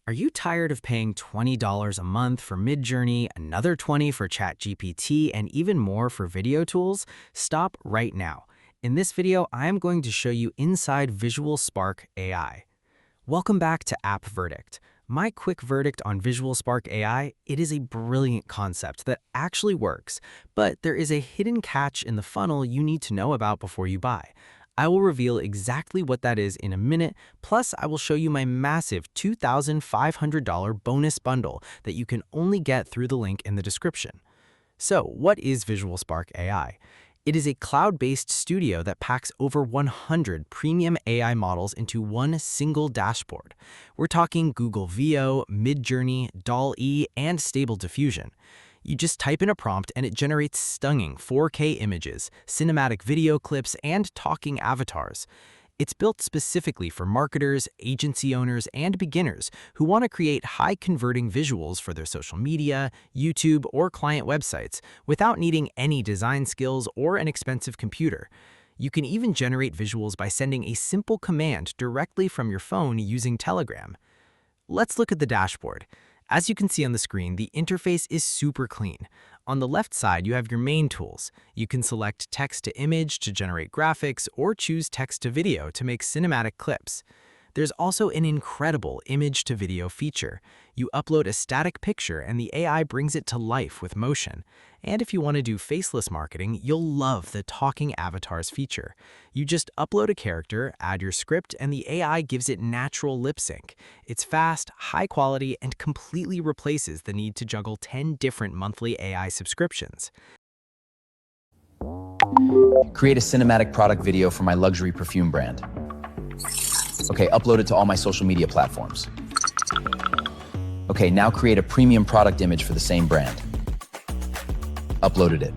Are you tired of paying $20 a month for Midjourney, another $20 for ChatGPT, and even more for video tools? Stop right now. In this video, I am going to show you inside VisualSpark AI. Welcome back to App Verdict. My quick verdict on VisualSpark AI, it is a brilliant concept that actually works, but there is a hidden catch in the funnel you need to know about before you buy. I will reveal exactly what that is in a minute, plus I will show you my massive $2,500 bonus bundle that you can only get through the link in the description. So, what is VisualSpark AI? It is a cloud-based studio that packs over 100 premium AI models into one single dashboard. We're talking Google VO, Midjourney, DALL-E, and Stable Diffusion. You just type in a prompt and it generates stunning 4K images, cinematic video clips, and talking avatars. It's built specifically for marketers, agency owners, and beginners who want to create high-converting visuals for their social media, YouTube, or client websites without needing any design skills or an expensive computer. You can even generate visuals by sending a simple command directly from your phone using Telegram. Let's look at the dashboard. As you can see on the screen, the interface is super clean. On the left side, you have your main tools. You can select text to image to generate graphics or choose text to video to make cinematic clips. There's also an incredible image to video feature. You upload a static picture and the AI brings it to life with motion. And if you want to do faceless marketing, you'll love the talking avatars feature. You just upload a character, add your script, and the AI gives it natural lip sync. It's fast, high quality, and completely replaces the need to juggle 10 different monthly AI subscriptions. Create a cinematic product video for my luxury perfume brand. Okay, upload it to all my social media platforms. Okay, now create a premium product image for the same brand. Uploaded it.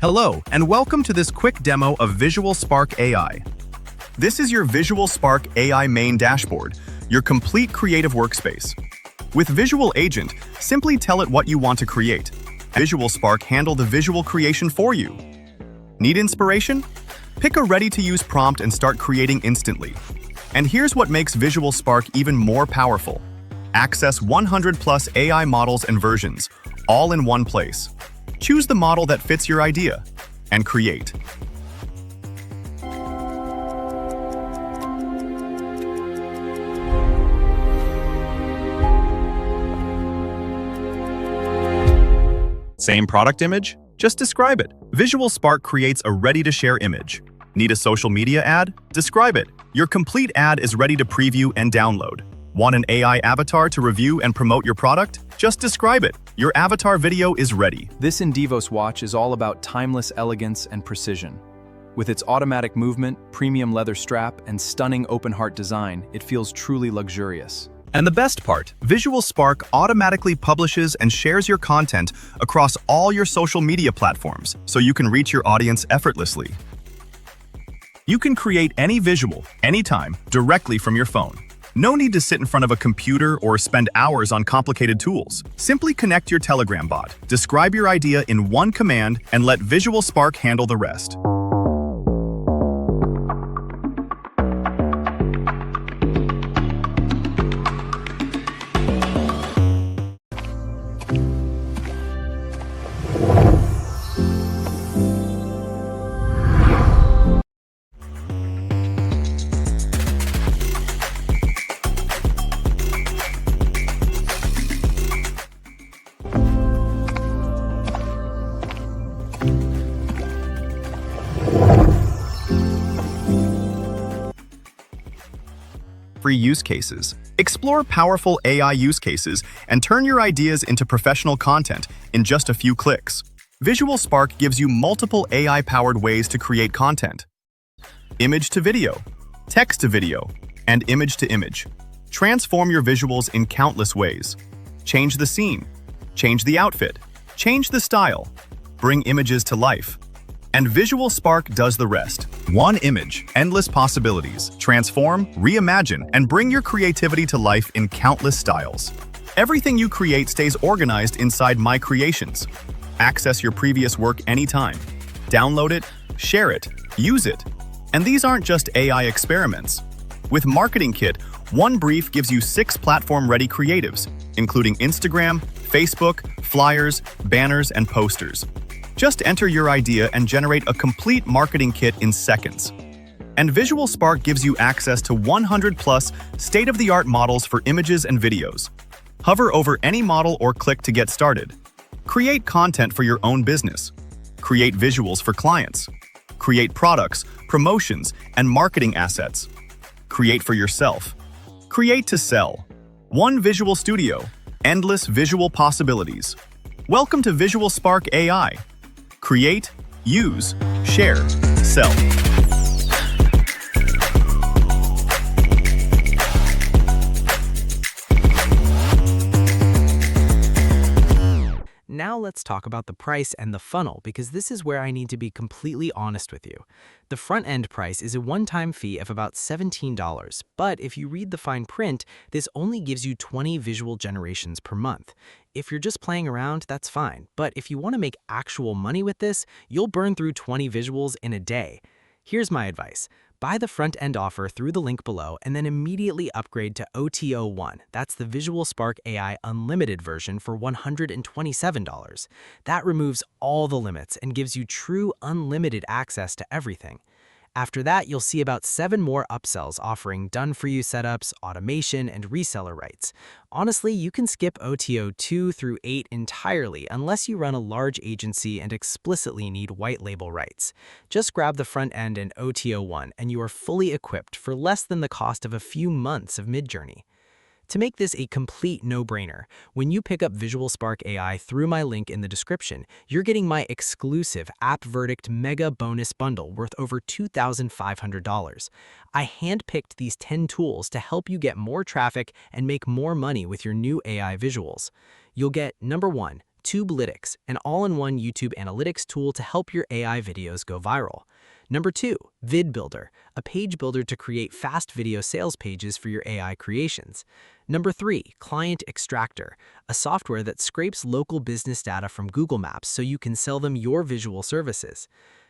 Hello, and welcome to this quick demo of VisualSpark AI. This is your VisualSpark AI main dashboard, your complete creative workspace. With Visual Agent, simply tell it what you want to create. VisualSpark handle the visual creation for you. Need inspiration? Pick a ready-to-use prompt and start creating instantly. And here's what makes VisualSpark even more powerful. Access 100+ AI models and versions, all in one place. Choose the model that fits your idea and create. Same product image? Just describe it. VisualSpark creates a ready-to-share image. Need a social media ad? Describe it. Your complete ad is ready to preview and download. Want an AI avatar to review and promote your product? Just describe it. Your avatar video is ready. This Indivos watch is all about timeless elegance and precision. With its automatic movement, premium leather strap, and stunning open-heart design, it feels truly luxurious. And the best part, VisualSpark automatically publishes and shares your content across all your social media platforms, so you can reach your audience effortlessly. You can create any visual, anytime, directly from your phone. No need to sit in front of a computer or spend hours on complicated tools. Simply connect your Telegram bot, describe your idea in one command, and let VisualSpark handle the rest. free use cases. Explore powerful AI use cases and turn your ideas into professional content in just a few clicks. VisualSpark gives you multiple AI-powered ways to create content. Image to video, text to video, and image to image. Transform your visuals in countless ways. Change the scene, change the outfit, change the style, bring images to life. And VisualSpark does the rest. One image, endless possibilities. Transform, reimagine, and bring your creativity to life in countless styles. Everything you create stays organized inside My Creations. Access your previous work anytime. Download it, share it, use it. And these aren't just AI experiments. With Marketing Kit, one brief gives you 6 platform-ready creatives, including Instagram, Facebook, flyers, banners, and posters. Just enter your idea and generate a complete marketing kit in seconds. And VisualSpark gives you access to 100+ state-of-the-art models for images and videos. Hover over any model or click to get started. Create content for your own business. Create visuals for clients. Create products, promotions, and marketing assets. Create for yourself. Create to sell. One visual studio. Endless visual possibilities. Welcome to VisualSpark AI. Create, use, share, sell. Now let's talk about the price and the funnel, because this is where I need to be completely honest with you. The front-end price is a one-time fee of about $17, but if you read the fine print, this only gives you 20 visual generations per month. If you're just playing around, that's fine, but if you want to make actual money with this, you'll burn through 20 visuals in a day. Here's my advice. Buy the front-end offer through the link below and then immediately upgrade to OTO1. That's the VisualSpark AI Unlimited version for $127. That removes all the limits and gives you true unlimited access to everything. After that, you'll see about 7 more upsells offering done-for-you setups, automation, and reseller rights. Honestly, you can skip OTO 2 through 8 entirely unless you run a large agency and explicitly need white label rights. Just grab the front end and OTO 1 and you are fully equipped for less than the cost of a few months of Midjourney. To make this a complete no-brainer, when you pick up VisualSpark AI through my link in the description, you're getting my exclusive App Verdict Mega Bonus Bundle worth over $2,500. I handpicked these 10 tools to help you get more traffic and make more money with your new AI visuals. You'll get number 1, TubeLytics, an all-in-one YouTube analytics tool to help your AI videos go viral. Number 2, VidBuilder, a page builder to create fast video sales pages for your AI creations. Number 3, Client Extractor, a software that scrapes local business data from Google Maps so you can sell them your visual services.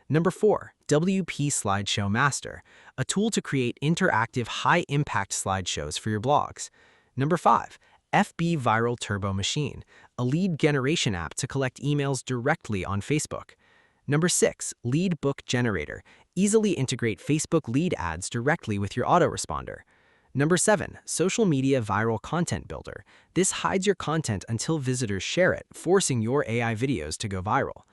Number 4, WP Slideshow Master, a tool to create interactive, high-impact slideshows for your blogs. Number 5, FB Viral Turbo Machine, a lead generation app to collect emails directly on Facebook. Number 6, Lead Book Generator. Easily integrate Facebook lead ads directly with your autoresponder. Number 7, Social Media Viral Content Builder. This hides your content until visitors share it, forcing your AI videos to go viral.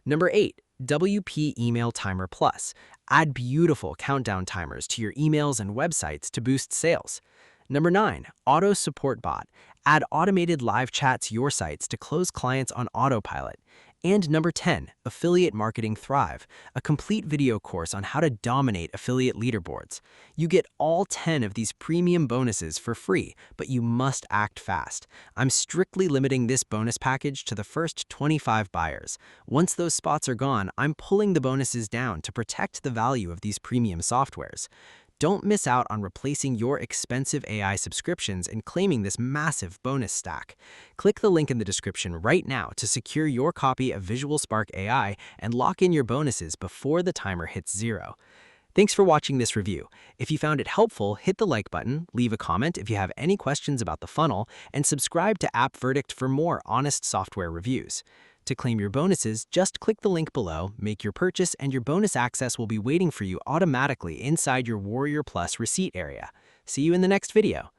Number 8, WP Email Timer Plus. Add beautiful countdown timers to your emails and websites to boost sales. Number 9, Auto Support Bot. Add automated live chat to your sites to close clients on autopilot. And number 10, Affiliate Marketing Thrive, a complete video course on how to dominate affiliate leaderboards. You get all 10 of these premium bonuses for free, but you must act fast. I'm strictly limiting this bonus package to the first 25 buyers. Once those spots are gone, I'm pulling the bonuses down to protect the value of these premium softwares. Don't miss out on replacing your expensive AI subscriptions and claiming this massive bonus stack. Click the link in the description right now to secure your copy of VisualSpark AI and lock in your bonuses before the timer hits 0. Thanks for watching this review. If you found it helpful, hit the like button, leave a comment if you have any questions about the funnel, and subscribe to App Verdict for more honest software reviews. To claim your bonuses, just click the link below, make your purchase, and your bonus access will be waiting for you automatically inside your Warrior Plus receipt area. See you in the next video.